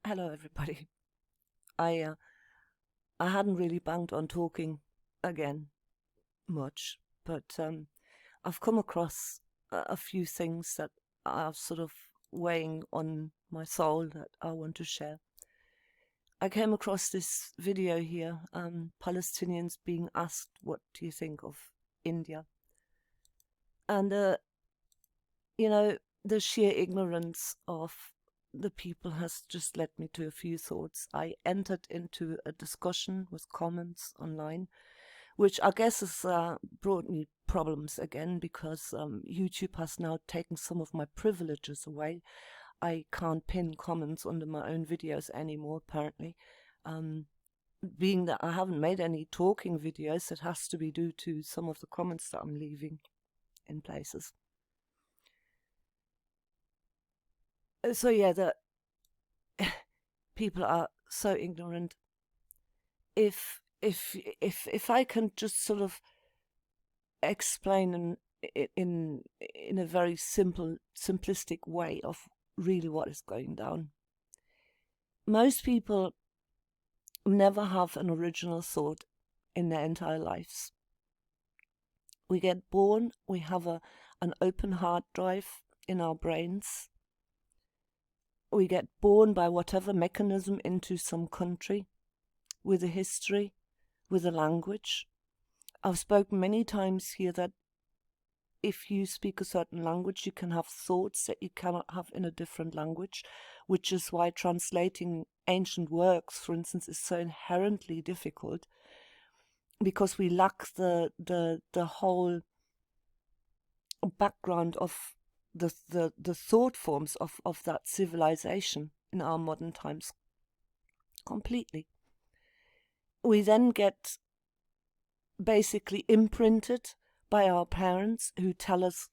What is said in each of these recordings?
Hello, everybody. I uh, I hadn't really banked on talking again much, but I've come across a few things that are sort of weighing on my soul that I want to share. I came across this video here, Palestinians being asked, "What do you think of India?" And you know, the sheer ignorance of the people has just led me to a few thoughts. I entered into a discussion with comments online, which I guess has brought me problems again because YouTube has now taken some of my privileges away. I can't pin comments under my own videos anymore, apparently. Um, Being that I haven't made any talking videos, it has to be due to some of the comments that I'm leaving in places. So yeah, the people are so ignorant. If I can just sort of explain in a very simplistic way of really what is going down. Most people never have an original thought in their entire lives. We get born, we have an open hard drive in our brains. We get born by whatever mechanism into some country with a history, with a language. I've spoken many times here that if you speak a certain language, you can have thoughts that you cannot have in a different language, which is why translating ancient works, for instance, is so inherently difficult, because we lack the whole background of the thought forms of that civilization in our modern times completely. We then get basically imprinted by our parents who tell us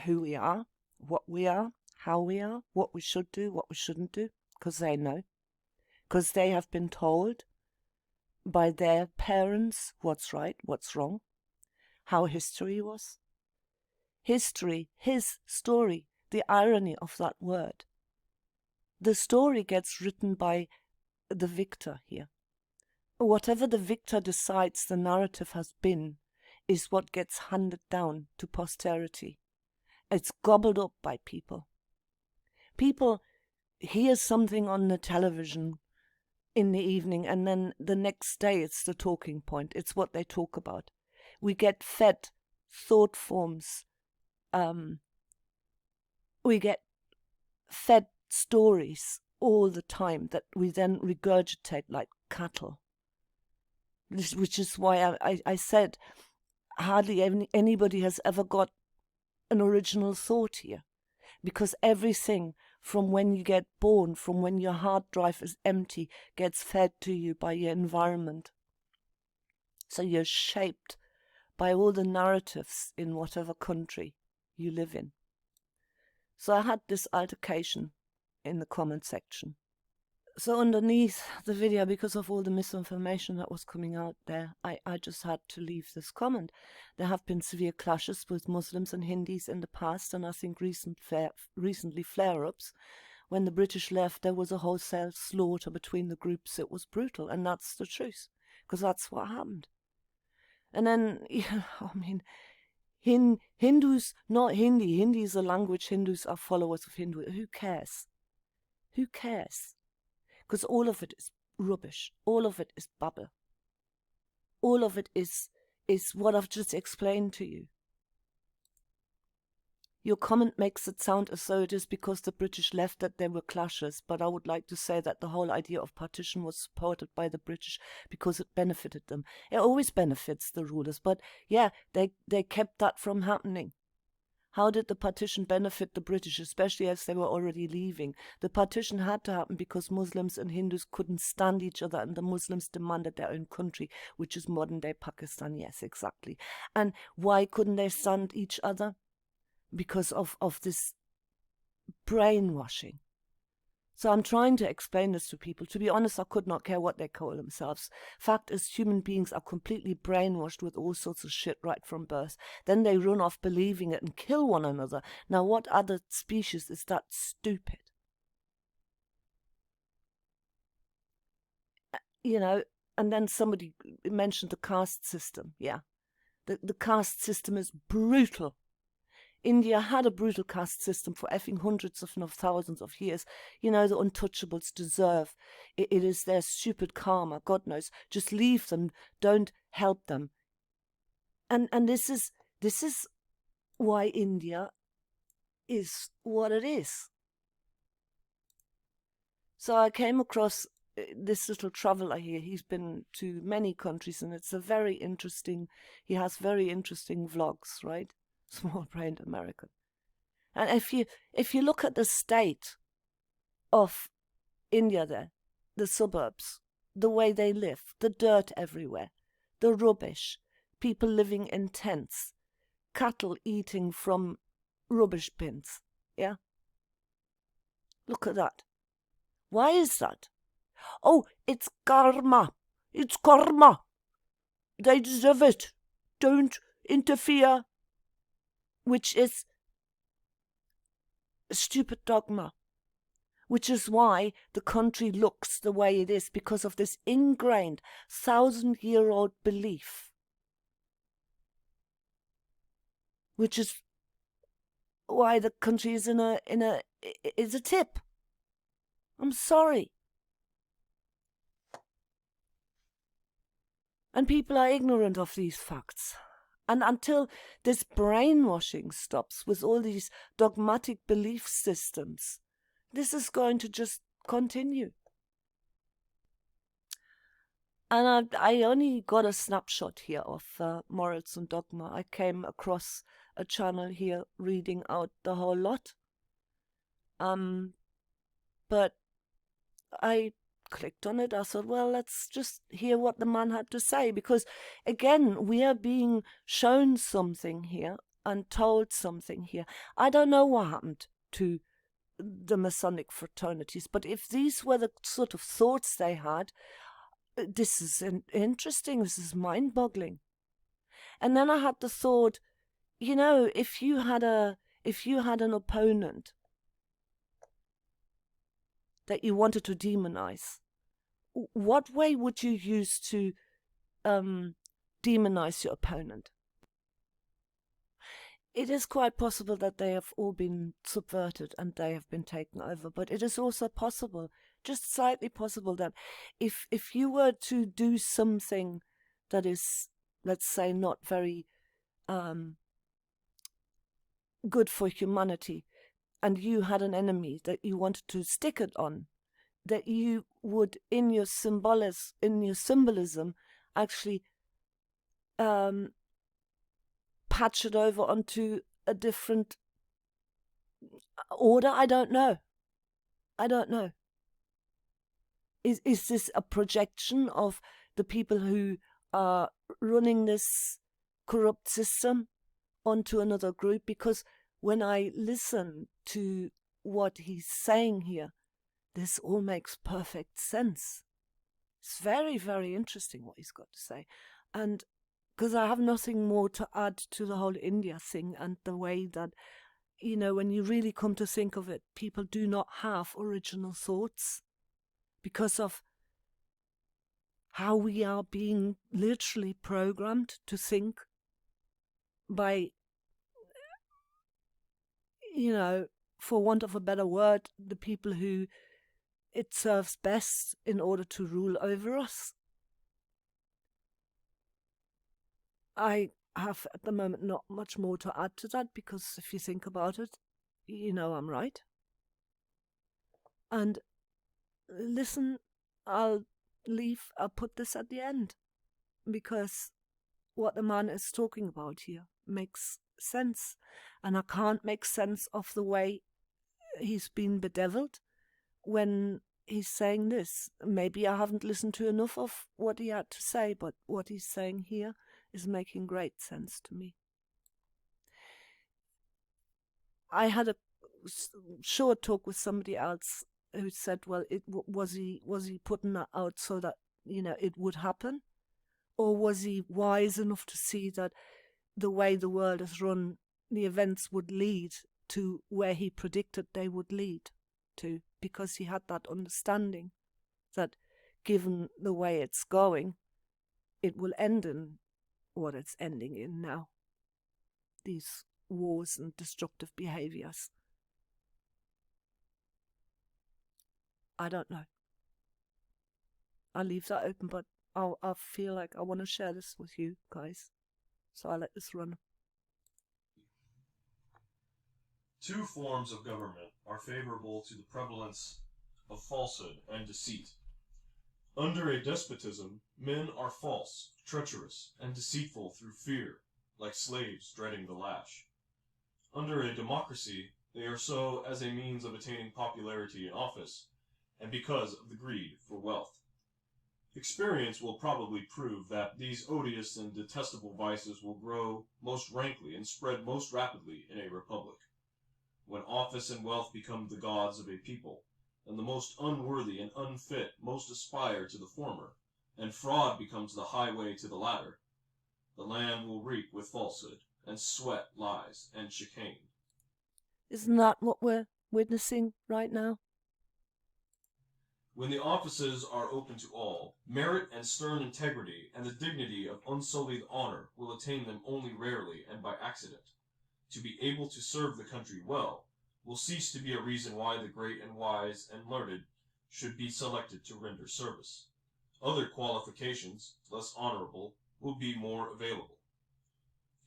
who we are, what we are, how we are, what we should do, what we shouldn't do, because they know. Because they have been told by their parents what's right, what's wrong, how history was. History, his story, the irony of that word. The story gets written by the victor here. Whatever the victor decides the narrative has been is what gets handed down to posterity. It's gobbled up by people. People hear something on the television in the evening, and then the next day it's the talking point. It's what they talk about. We get fed thought forms. We get fed stories all the time that we then regurgitate like cattle. Which is why I said hardly anybody has ever got an original thought here, because everything from when you get born, from when your hard drive is empty, gets fed to you by your environment. So you're shaped by all the narratives in whatever country you live in. So I had this altercation in the comment section. So underneath the video, because of all the misinformation that was coming out there, I just had to leave this comment. There have been severe clashes with Muslims and Hindus in the past, and I think recently flare-ups. When the British left, there was a wholesale slaughter between the groups. It was brutal, and that's the truth, because that's what happened. And then, I mean, Hindus, not Hindi. Hindi is a language. Hindus are followers of Hindu. Who cares? Who cares? Because all of it is rubbish. All of it is bubble. All of it is what I've just explained to you. Your comment makes it sound as though it is because the British left that there were clashes, but I would like to say that the whole idea of partition was supported by the British because it benefited them. It always benefits the rulers, but yeah, they kept that from happening. How did the partition benefit the British, especially as they were already leaving? The partition had to happen because Muslims and Hindus couldn't stand each other, and the Muslims demanded their own country, which is modern-day Pakistan. Yes, exactly. And why couldn't they stand each other? Because of this brainwashing. So I'm trying to explain this to people. To be honest, I could not care what they call themselves. Fact is, human beings are completely brainwashed with all sorts of shit right from birth. Then they run off believing it and kill one another. Now, what other species is that stupid? and then somebody mentioned the caste system. Yeah, the caste system is brutal. India had a brutal caste system for effing hundreds, if not thousands of years. The untouchables deserve. It is their stupid karma, God knows. Just leave them. Don't help them. And this is why India is what it is. So I came across this little traveler here. He's been to many countries, and it's he has very interesting vlogs, right? Small-brained American. And if you look at the state of India there, the suburbs, the way they live, the dirt everywhere, the rubbish, people living in tents, cattle eating from rubbish bins, yeah? Look at that. Why is that? Oh, it's karma. It's karma. They deserve it. Don't interfere. Which is a stupid dogma. Which is why the country looks the way it is, because of this ingrained 1,000-year-old belief. Which is why the country is is a tip. I'm sorry. And people are ignorant of these facts. And until this brainwashing stops with all these dogmatic belief systems, this is going to just continue. And I only got a snapshot here of Morals and Dogma. I came across a channel here reading out the whole lot. But I clicked on it. I thought, well, let's just hear what the man had to say, because again, we are being shown something here and told something here. I don't know what happened to the Masonic fraternities, but if these were the sort of thoughts they had, this is interesting. This is mind-boggling. And then I had the thought, if you had an opponent that you wanted to demonize, what way would you use to demonize your opponent? It is quite possible that they have all been subverted and they have been taken over, but it is also possible, just slightly possible, that if you were to do something that is, let's say, not very good for humanity, and you had an enemy that you wanted to stick it on, that you would, in your symbolism, actually patch it over onto a different order. I don't know. Is this a projection of the people who are running this corrupt system onto another group? Because when I listen to what he's saying here, this all makes perfect sense. It's very, very interesting what he's got to say. And because I have nothing more to add to the whole India thing, and the way that, when you really come to think of it, people do not have original thoughts because of how we are being literally programmed to think by, for want of a better word, the people who it serves best in order to rule over us. I have at the moment not much more to add to that, because if you think about it, I'm right. And listen, I'll put this at the end, because what the man is talking about here makes sense, and I can't make sense of the way he's been bedeviled when he's saying this. Maybe I haven't listened to enough of what he had to say, but what he's saying here is making great sense to me. I had a short talk with somebody else who said, well, was he putting that out so that, it would happen? Or was he wise enough to see that the way the world is run, the events would lead to where he predicted they would lead to, because he had that understanding that given the way it's going, it will end in what it's ending in now. These wars and destructive behaviors. I don't know. I'll leave that open, but I feel like I want to share this with you guys. So I'll let this run. Two forms of government are favorable to the prevalence of falsehood and deceit. Under a despotism, men are false, treacherous, and deceitful through fear, like slaves dreading the lash. Under a democracy, they are so as a means of attaining popularity in office, and because of the greed for wealth. Experience will probably prove that these odious and detestable vices will grow most rankly and spread most rapidly in a republic. When office and wealth become the gods of a people, and the most unworthy and unfit most aspire to the former, and fraud becomes the highway to the latter, the land will reek with falsehood, and sweat lies and chicane. Isn't that what we're witnessing right now? When the offices are open to all, merit and stern integrity and the dignity of unsullied honor will attain them only rarely and by accident. To be able to serve the country well will cease to be a reason why the great and wise and learned should be selected to render service. Other qualifications, less honorable, will be more available.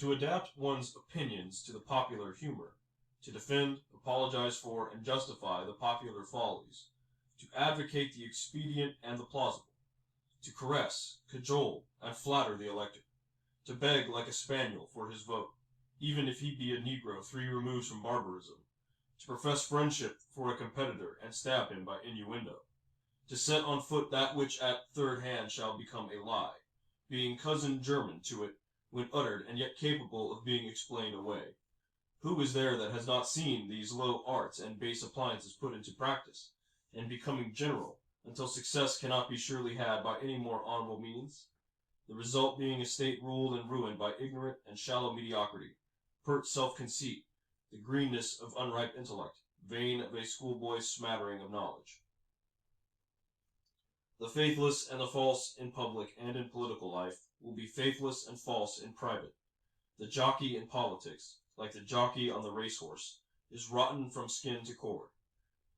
To adapt one's opinions to the popular humor, to defend, apologize for, and justify the popular follies, to advocate the expedient and the plausible, to caress, cajole, and flatter the elector, to beg like a spaniel for his vote, even if he be a Negro 3 removes from barbarism, to profess friendship for a competitor and stab him by innuendo, to set on foot that which at third hand shall become a lie, being cousin German to it when uttered and yet capable of being explained away. Who is there that has not seen these low arts and base appliances put into practice, and becoming general, until success cannot be surely had by any more honorable means? The result being a state ruled and ruined by ignorant and shallow mediocrity, pert self-conceit, the greenness of unripe intellect, vain of a schoolboy's smattering of knowledge. The faithless and the false in public and in political life will be faithless and false in private. The jockey in politics, like the jockey on the racehorse, is rotten from skin to cord.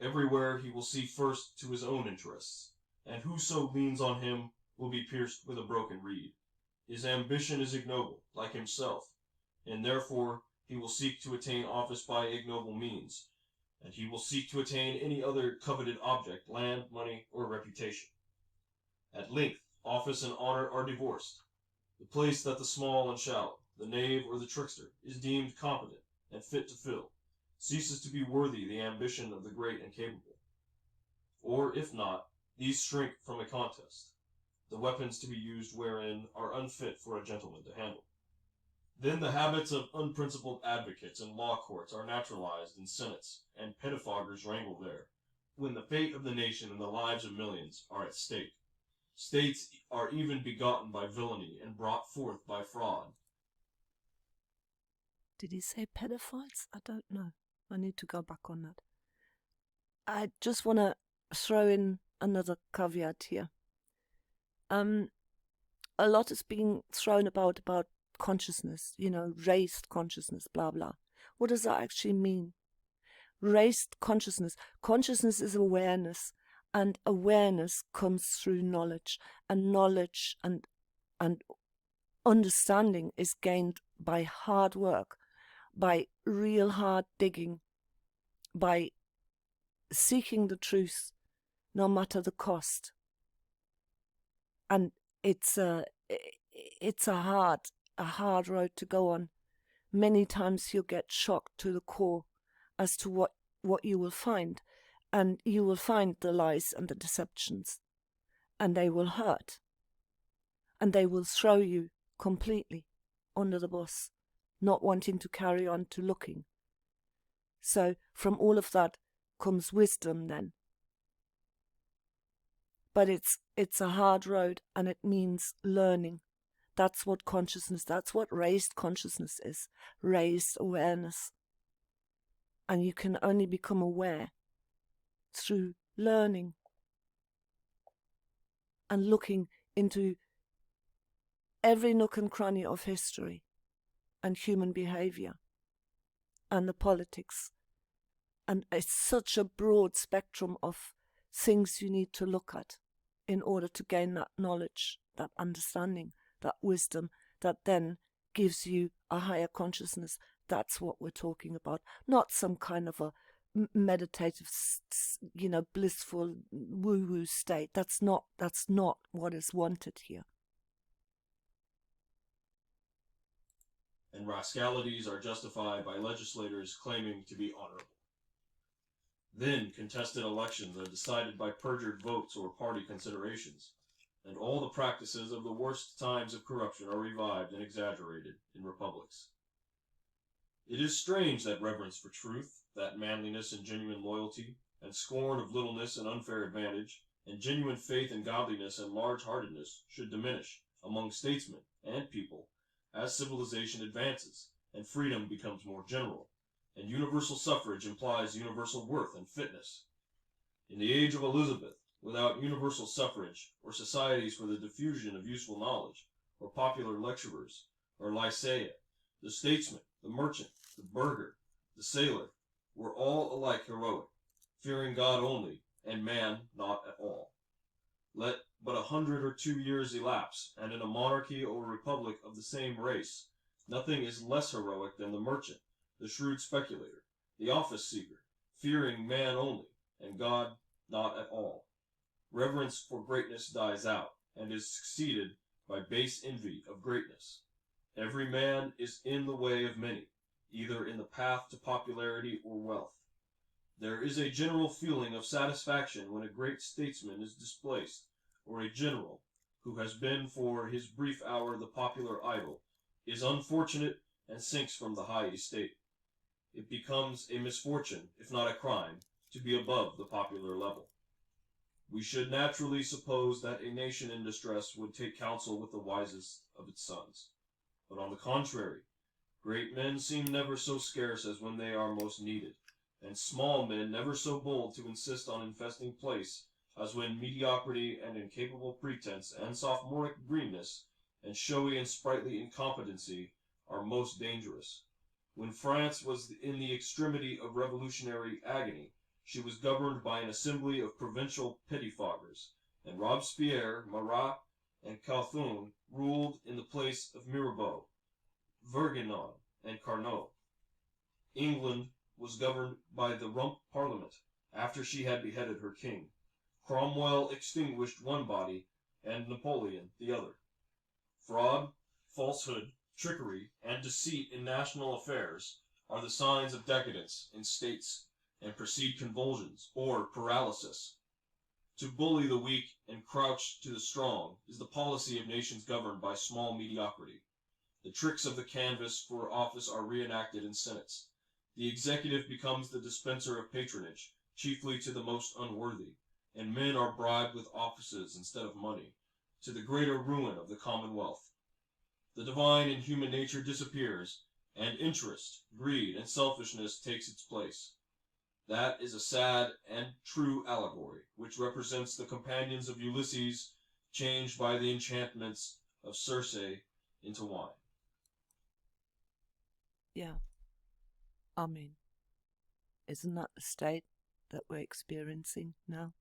Everywhere he will see first to his own interests, and whoso leans on him will be pierced with a broken reed. His ambition is ignoble, like himself, and therefore he will seek to attain office by ignoble means, and he will seek to attain any other coveted object, land, money, or reputation. At length, office and honor are divorced. The place that the small and shallow, the knave or the trickster, is deemed competent and fit to fill, ceases to be worthy the ambition of the great and capable. Or, if not, these shrink from a contest, the weapons to be used wherein are unfit for a gentleman to handle. Then the habits of unprincipled advocates in law courts are naturalized in senates, and pettifoggers wrangle there, when the fate of the nation and the lives of millions are at stake. States are even begotten by villainy and brought forth by fraud. Did he say pedophiles? I don't know. I need to go back on that. I just want to throw in another caveat here. A lot is being thrown about consciousness, raised consciousness, blah, blah. What does that actually mean? Raised consciousness. Consciousness is awareness, and awareness comes through knowledge, and knowledge and understanding is gained by hard work, by real hard digging, by seeking the truth, no matter the cost. And it's a hard road to go on. Many times you'll get shocked to the core as to what you will find. And you will find the lies and the deceptions. And they will hurt. And they will throw you completely under the bus, not wanting to carry on to looking. So from all of that comes wisdom then. But it's a hard road, and it means learning. That's what consciousness, that's what raised consciousness is, raised awareness. And you can only become aware through learning. and looking into every nook and cranny of history and human behavior and the politics. And it's such a broad spectrum of things you need to look at in order to gain that knowledge, that understanding, that wisdom that then gives you a higher consciousness. That's what we're talking about, not some kind of a meditative, blissful woo-woo state. That's not what is wanted here. And rascalities are justified by legislators claiming to be honorable. Then contested elections are decided by perjured votes or party considerations, and all the practices of the worst times of corruption are revived and exaggerated in republics. It is strange that reverence for truth, that manliness and genuine loyalty, and scorn of littleness and unfair advantage, and genuine faith and godliness and large-heartedness should diminish among statesmen and people as civilization advances and freedom becomes more general, and universal suffrage implies universal worth and fitness. In the age of Elizabeth, without universal suffrage, or societies for the diffusion of useful knowledge, or popular lecturers, or lyceia, the statesman, the merchant, the burgher, the sailor, were all alike heroic, fearing God only, and man not at all. Let but 100 or 2 years elapse, and in a monarchy or republic of the same race, nothing is less heroic than the merchant, the shrewd speculator, the office seeker, fearing man only, and God not at all. Reverence for greatness dies out, and is succeeded by base envy of greatness. Every man is in the way of many, either in the path to popularity or wealth. There is a general feeling of satisfaction when a great statesman is displaced, or a general, who has been for his brief hour the popular idol, is unfortunate and sinks from the high estate. It becomes a misfortune, if not a crime, to be above the popular level. We should naturally suppose that a nation in distress would take counsel with the wisest of its sons. But on the contrary, great men seem never so scarce as when they are most needed, and small men never so bold to insist on infesting place as when mediocrity and incapable pretense and sophomoric greenness and showy and sprightly incompetency are most dangerous. When France was in the extremity of revolutionary agony, she was governed by an assembly of provincial pettifoggers, and Robespierre, Marat, and Couthon ruled in the place of Mirabeau, Vergniaud, and Carnot. England was governed by the Rump Parliament, after she had beheaded her king. Cromwell extinguished one body, and Napoleon the other. Fraud, falsehood, trickery, and deceit in national affairs are the signs of decadence in states, and precede convulsions or paralysis. To bully the weak and crouch to the strong is the policy of nations governed by small mediocrity. The tricks of the canvass for office are reenacted in senates. The executive becomes the dispenser of patronage, chiefly to the most unworthy, and men are bribed with offices instead of money, to the greater ruin of the commonwealth. The divine in human nature disappears, and interest, greed, and selfishness takes its place. That is a sad and true allegory, which represents the companions of Ulysses changed by the enchantments of Circe into wine. Yeah. I mean, isn't that the state that we're experiencing now?